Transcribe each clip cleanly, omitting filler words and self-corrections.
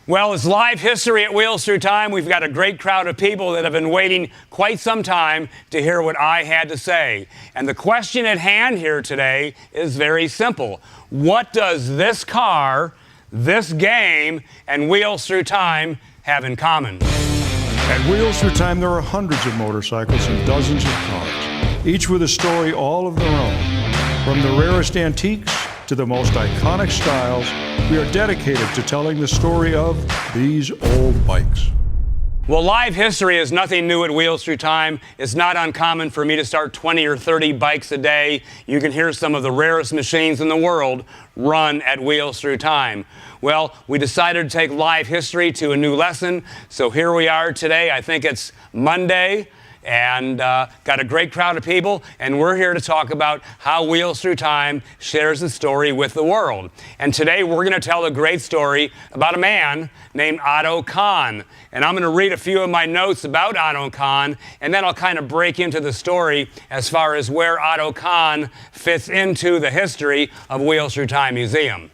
Well, it's live history at Wheels Through Time. We've got a great crowd of people that have been waiting quite some time to hear what I had to say. And the question at hand here today is very simple. What does this car, this game, and Wheels Through Time have in common? At Wheels Through Time, there are hundreds of motorcycles and dozens of cars, each with a story all of their own. From the rarest antiques to the most iconic styles, we are dedicated to telling the story of these old bikes. Well, live history is nothing new at Wheels Through Time. It's not uncommon for me to start 20 or 30 bikes a day. You can hear some of the rarest machines in the world run at Wheels Through Time. Well, we decided to take live history to a new lesson, so here we are today. I think it's Monday, and got a great crowd of people, and we're here to talk about how Wheels Through Time shares the story with the world. And today we're going to tell a great story about a man named OTTO KAHN. And I'm going to read a few of my notes about OTTO KAHN, and then I'll kind of break into the story as far as where OTTO KAHN fits into the history of Wheels Through Time Museum.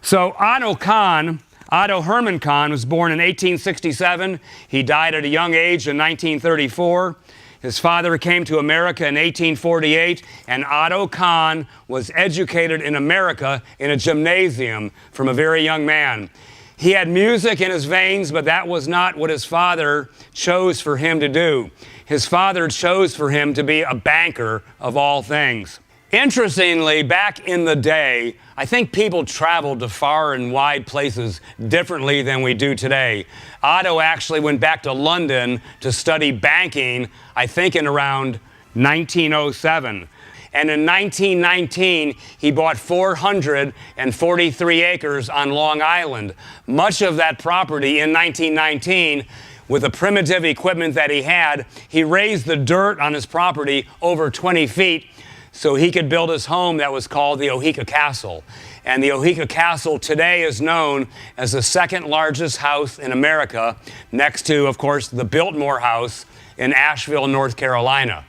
So OTTO KAHN, Otto Hermann KAHN, was born in 1867. He died at a young age in 1934. His father came to America in 1848, and OTTO KAHN was educated in America in a gymnasium from a very young man. He had music in his veins, but that was not what his father chose for him to do. His father chose for him to be a banker of all things. Interestingly, back in the day, I think people traveled to far and wide places differently than we do today. OTTO actually went back to London to study banking, I think in around 1907. And in 1919, he bought 443 acres on Long Island. Much of that property in 1919, with the primitive equipment that he had, he raised the dirt on his property over 20 feet so he could build his home that was called the OHEKA Castle. And the OHEKA Castle today is known as the second largest house in America, next to, of course, the Biltmore house in Asheville, North Carolina.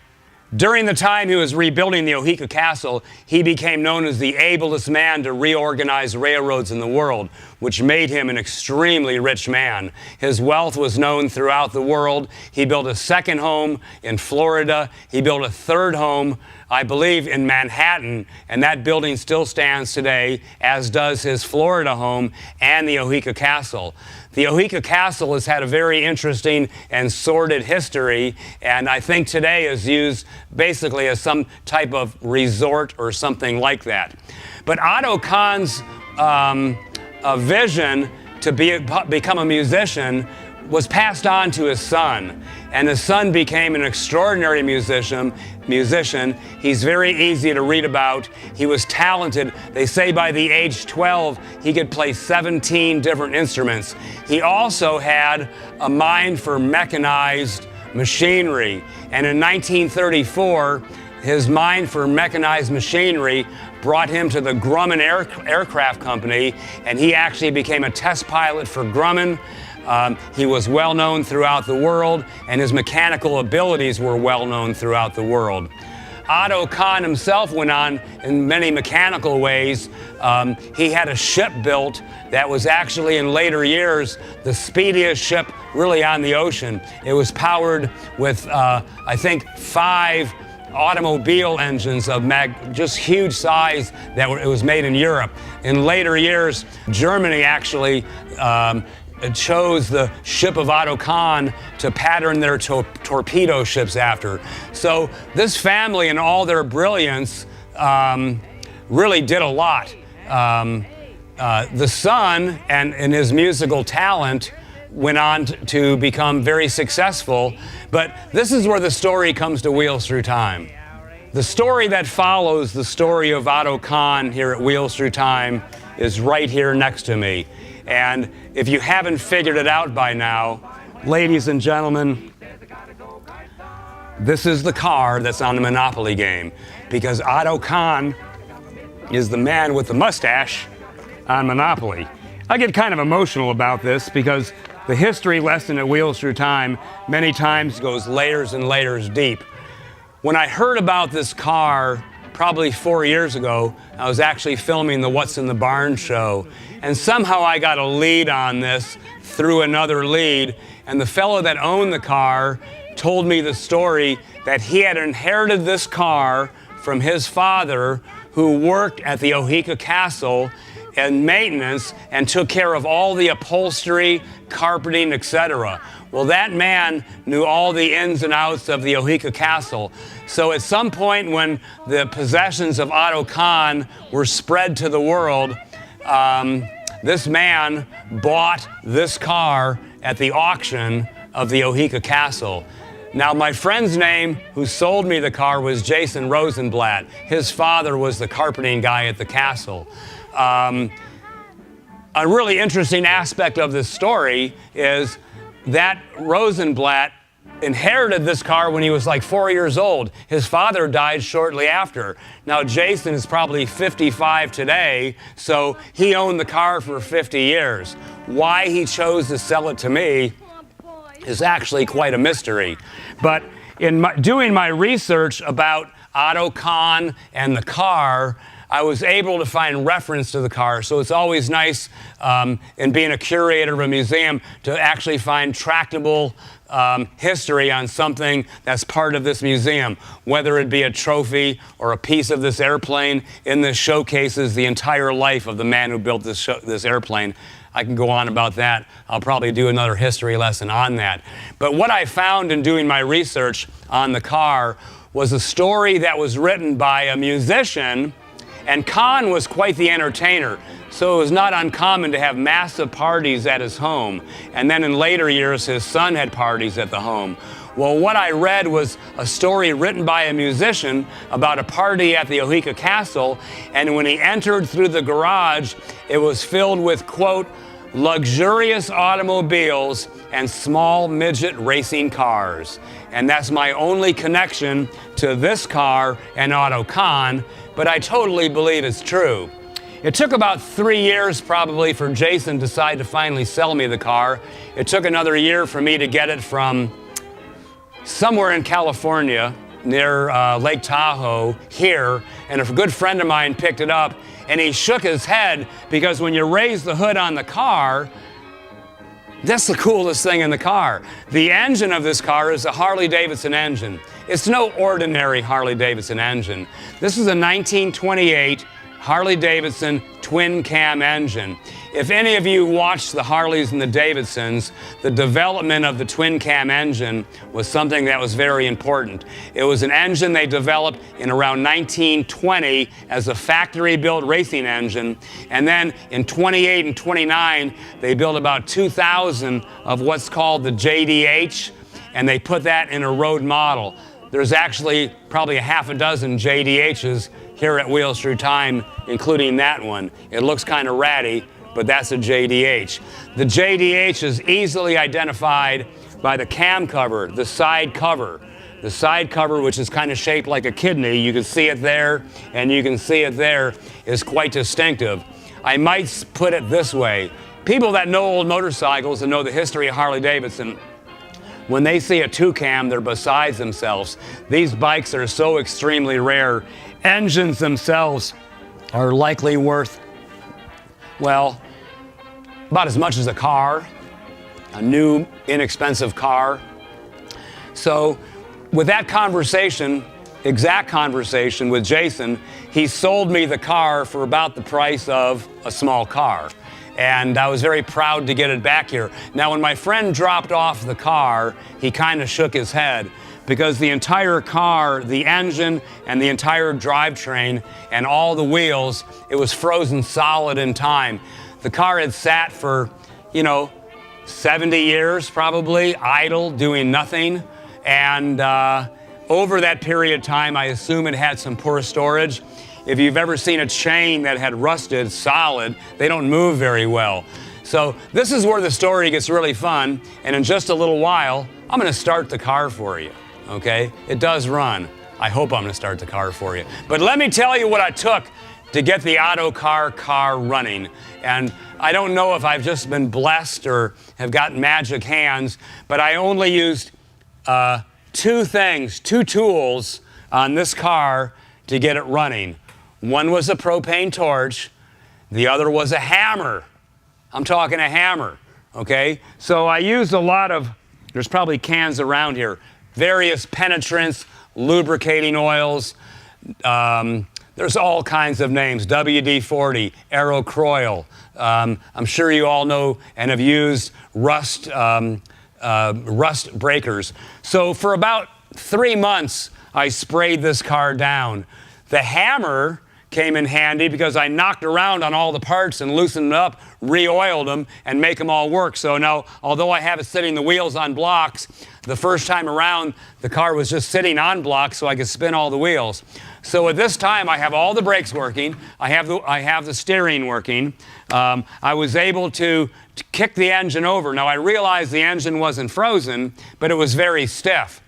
During the time he was rebuilding the OHEKA Castle, he became known as the ablest man to reorganize railroads in the world, which made him an extremely rich man. His wealth was known throughout the world. He built a second home in Florida. He built a third home, I believe, in Manhattan, and that building still stands today, as does his Florida home and the OHEKA Castle. The OHEKA Castle has had a very interesting and sordid history, and I think today is used basically as some type of resort or something like that. But OTTO KAHN's vision to become a musician was passed on to his son, and his son became an extraordinary musician. He's very easy to read about. He was talented. They say by the age 12, he could play 17 different instruments. He also had a mind for mechanized machinery, and in 1934, his mind for mechanized machinery brought him to the Grumman Aircraft Company, and he actually became a test pilot for Grumman. He was well known throughout the world, and his mechanical abilities were well known throughout the world. OTTO KAHN himself went on in many mechanical ways. He had a ship built that was actually in later years the speediest ship really on the ocean. It was powered with, I think, 5 automobile engines of just huge size that it was made in Europe. In later years, Germany actually chose the ship of OTTO KAHN to pattern their torpedo ships after. So this family and all their brilliance really did a lot. The son and his musical talent went on to become very successful, but this is where the story comes to Wheels Through Time. The story that follows the story of OTTO KAHN here at Wheels Through Time is right here next to me. And if you haven't figured it out by now, ladies and gentlemen, this is the car that's on the Monopoly game, because OTTO KAHN is the man with the mustache on Monopoly. I get kind of emotional about this because the history lesson at Wheels Through Time many times goes layers and layers deep. When I heard about this car probably 4 years ago. I was actually filming the What's in the Barn show. And somehow I got a lead on this through another lead. And the fellow that owned the car told me the story that he had inherited this car from his father, who worked at the OHEKA Castle and maintenance and took care of all the upholstery, carpeting, etc. Well, that man knew all the ins and outs of the OHEKA Castle. So at some point when the possessions of Otto KAHN were spread to the world, this man bought this car at the auction of the OHEKA Castle. Now, my friend's name who sold me the car was Jason Rosenblatt. His father was the carpeting guy at the castle. A really interesting aspect of this story is that Rosenblatt inherited this car when he was like 4 years old. His father died shortly after. Now, Jason is probably 55 today, so he owned the car for 50 years. Why he chose to sell it to me is actually quite a mystery. But in doing my research about Otto KAHN and the car, I was able to find reference to the car. So it's always nice in being a curator of a museum to actually find tractable history on something that's part of this museum, whether it be a trophy or a piece of this airplane. In this showcases the entire life of the man who built this airplane. I can go on about that. I'll probably do another history lesson on that. But what I found in doing my research on the car was a story that was written by a musician, and KAHN was quite the entertainer. So it was not uncommon to have massive parties at his home. And then in later years, his son had parties at the home. Well, what I read was a story written by a musician about a party at the OHEKA Castle, and when he entered through the garage, it was filled with, quote, luxurious automobiles and small midget racing cars. And that's my only connection to this car and Otto KAHN, but I totally believe it's true. It took about 3 years probably for Jason to decide to finally sell me the car. It took another year for me to get it from somewhere in California near Lake Tahoe here, and a good friend of mine picked it up, and he shook his head because when you raise the hood on the car, that's the coolest thing in the car. The engine of this car is a Harley-Davidson engine. It's no ordinary Harley-Davidson engine. This is a 1928 Harley-Davidson twin cam engine. If any of you watched the Harleys and the Davidsons, the development of the twin cam engine was something that was very important. It was an engine they developed in around 1920 as a factory-built racing engine, and then in 28 and 29 they built about 2,000 of what's called the JDH, and they put that in a road model. There's actually probably a half a dozen JDHs here at Wheels Through Time, including that one. It looks kind of ratty, but that's a JDH. The JDH is easily identified by the cam cover, the side cover. The side cover, which is kind of shaped like a kidney, you can see it there, and you can see it there, is quite distinctive. I might put it this way. People that know old motorcycles and know the history of Harley-Davidson, when they see a two-cam, they're beside themselves. These bikes are so extremely rare. Engines themselves are likely worth, well, about as much as a car, a new, inexpensive car. So with that conversation, exact conversation with Jason, he sold me the car for about the price of a small car. And I was very proud to get it back here. Now, when my friend dropped off the car, he kind of shook his head because the entire car, the engine and the entire drivetrain and all the wheels, it was frozen solid in time. The car had sat for, 70 years probably, idle, doing nothing. And over that period of time, I assume it had some poor storage. If you've ever seen a chain that had rusted solid, they don't move very well. So this is where the story gets really fun. And in just a little while, I'm going to start the car for you. Okay? It does run. I hope I'm going to start the car for you. But let me tell you what I took to get the Otto car running. And I don't know if I've just been blessed or have got magic hands, but I only used two tools on this car to get it running. One was a propane torch, the other was a hammer. I'm talking a hammer, okay? So I used a lot of, there's probably cans around here, various penetrants, lubricating oils. There's all kinds of names, WD-40, Aerocroil. I'm sure you all know and have used rust breakers. So for about 3 months, I sprayed this car down. The hammer came in handy because I knocked around on all the parts and loosened them up, re-oiled them, and make them all work. So now, although I have it sitting the wheels on blocks, the first time around, the car was just sitting on blocks so I could spin all the wheels. So at this time, I have all the brakes working. I have the steering working. I was able to kick the engine over. Now, I realized the engine wasn't frozen, but it was very stiff.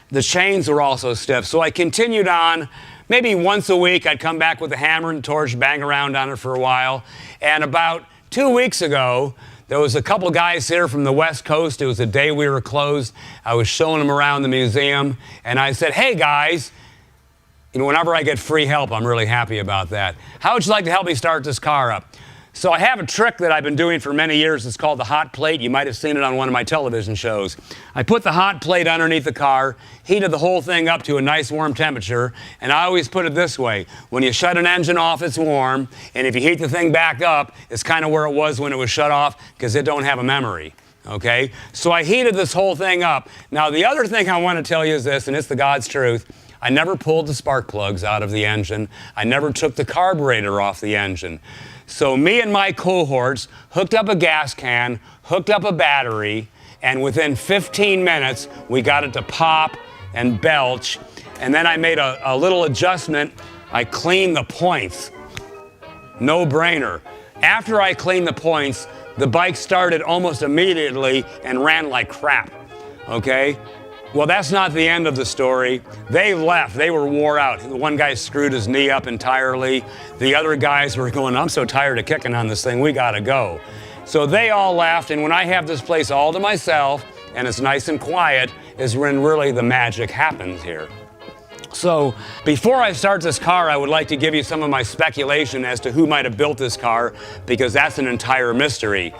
The chains were also stiff. So I continued on. Maybe once a week, I'd come back with a hammer and torch, bang around on it for a while. And about 2 weeks ago, there was a couple guys here from the West Coast. It was a day we were closed. I was showing them around the museum. And I said, hey, guys, you know, whenever I get free help, I'm really happy about that. How would you like to help me start this car up? So I have a trick that I've been doing for many years. It's called the hot plate. You might have seen it on one of my television shows. I put the hot plate underneath the car, heated the whole thing up to a nice warm temperature, and I always put it this way. When you shut an engine off, it's warm, and if you heat the thing back up, it's kind of where it was when it was shut off because it don't have a memory. Okay? So I heated this whole thing up. Now, the other thing I want to tell you is this, and it's the God's truth. I never pulled the spark plugs out of the engine. I never took the carburetor off the engine. So me and my cohorts hooked up a gas can, hooked up a battery, and within 15 minutes, we got it to pop and belch. And then I made a little adjustment. I cleaned the points. No brainer. After I cleaned the points, the bike started almost immediately and ran like crap, okay? Well, that's not the end of the story. They left. They were wore out. The one guy screwed his knee up entirely. The other guys were going, I'm so tired of kicking on this thing, we gotta go. So they all left, and when I have this place all to myself, and it's nice and quiet, is when really the magic happens here. So before I start this car, I would like to give you some of my speculation as to who might have built this car, because that's an entire mystery.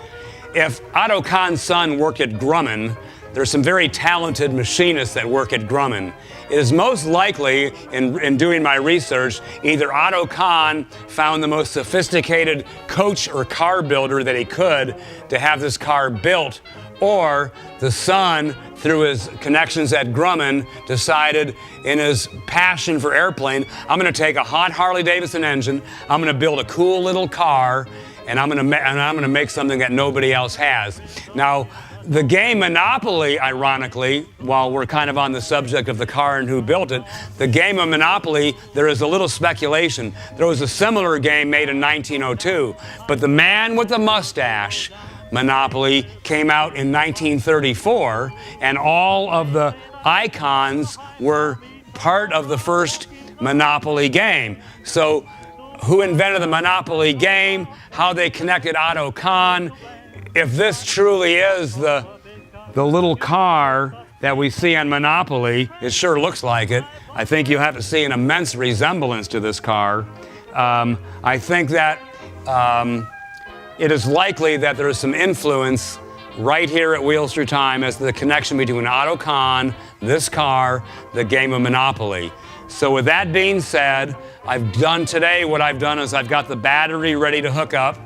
If Otto Kahn's son worked at Grumman, there's some very talented machinists that work at Grumman. It is most likely, in doing my research, either Otto Kahn found the most sophisticated coach or car builder that he could to have this car built, or the son, through his connections at Grumman, decided in his passion for airplane, I'm gonna take a hot Harley-Davidson engine, I'm gonna build a cool little car, and I'm gonna make something that nobody else has. Now, the game Monopoly, ironically, while we're kind of on the subject of the car and who built it, the game of Monopoly, there is a little speculation. There was a similar game made in 1902, but the man with the mustache, Monopoly, came out in 1934, and all of the icons were part of the first Monopoly game. So who invented the Monopoly game, how they connected Otto Kahn. If this truly is the little car that we see on Monopoly, it sure looks like it. I think you have to see an immense resemblance to this car. I think that it is likely that there is some influence right here at Wheels Through Time as the connection between Otto Kahn, this car, the game of Monopoly. So with that being said, I've done today, what I've done is I've got the battery ready to hook up.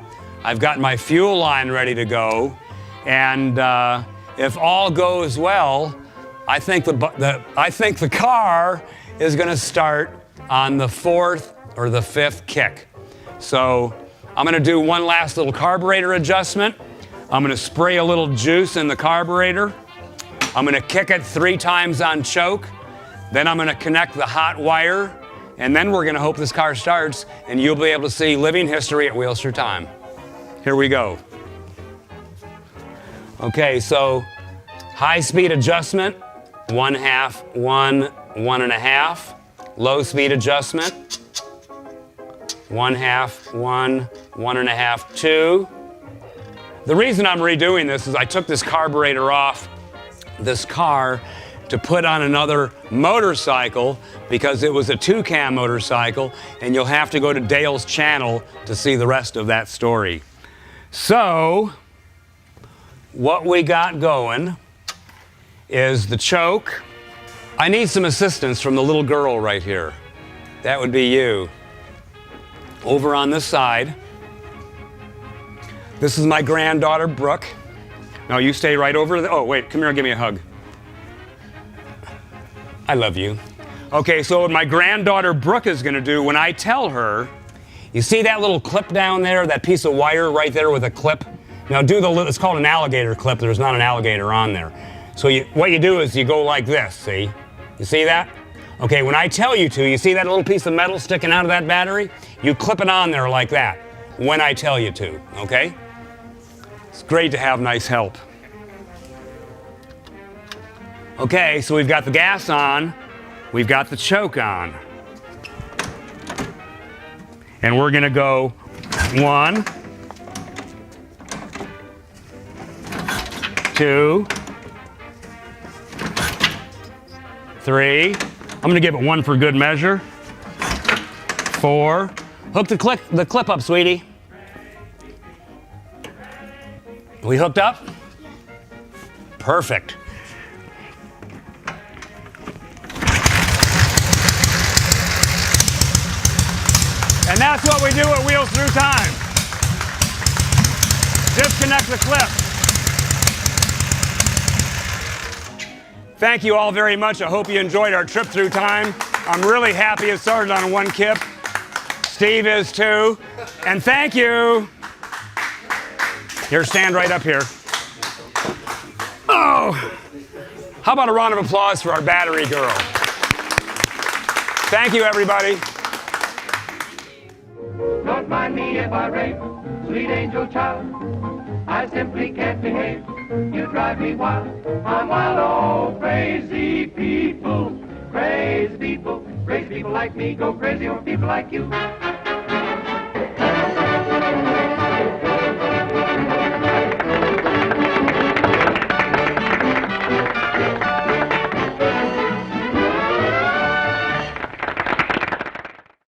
I've got my fuel line ready to go, and if all goes well, I think the car is going to start on the 4th or the 5th kick. So I'm going to do one last little carburetor adjustment. I'm going to spray a little juice in the carburetor. I'm going to kick it 3 times on choke. Then I'm going to connect the hot wire, and then we're going to hope this car starts, and you'll be able to see living history at Wheels Through Time. Here we go. Okay, so high speed adjustment, 1/2, 1, 1.5. Low speed adjustment, 1/2, 1, 1.5, 2. The reason I'm redoing this is I took this carburetor off this car to put on another motorcycle because it was a two-cam motorcycle, and you'll have to go to Dale's channel to see the rest of that story. So, what we got going is the choke. I need some assistance from the little girl right here. That would be you. Over on this side. This is my granddaughter, Brooke. No, you stay right over there. Oh, wait, come here and give me a hug. I love you. Okay, so what my granddaughter, Brooke, is gonna do when I tell her, you see that little clip down there, that piece of wire right there with a clip? Now it's called an alligator clip. There's not an alligator on there. So what you do is you go like this, see? You see that? Okay, when I tell you to, you see that little piece of metal sticking out of that battery? You clip it on there like that when I tell you to, okay? It's great to have nice help. Okay, so we've got the gas on, we've got the choke on. And we're gonna go 1, 2, 3. I'm gonna give it 1 for good measure. 4. Hook the clip up, sweetie. We hooked up? Perfect. And that's what we do at Wheels Through Time. Disconnect the clip. Thank you all very much. I hope you enjoyed our trip through time. I'm really happy it started on one kip. Steve is too. And thank you. Here, stand right up here. Oh! How about a round of applause for our battery girl? Thank you, everybody. Don't mind me if I rave, sweet angel child. I simply can't behave. You drive me wild. I'm wild, oh, crazy people. Crazy people like me go crazy over people like you.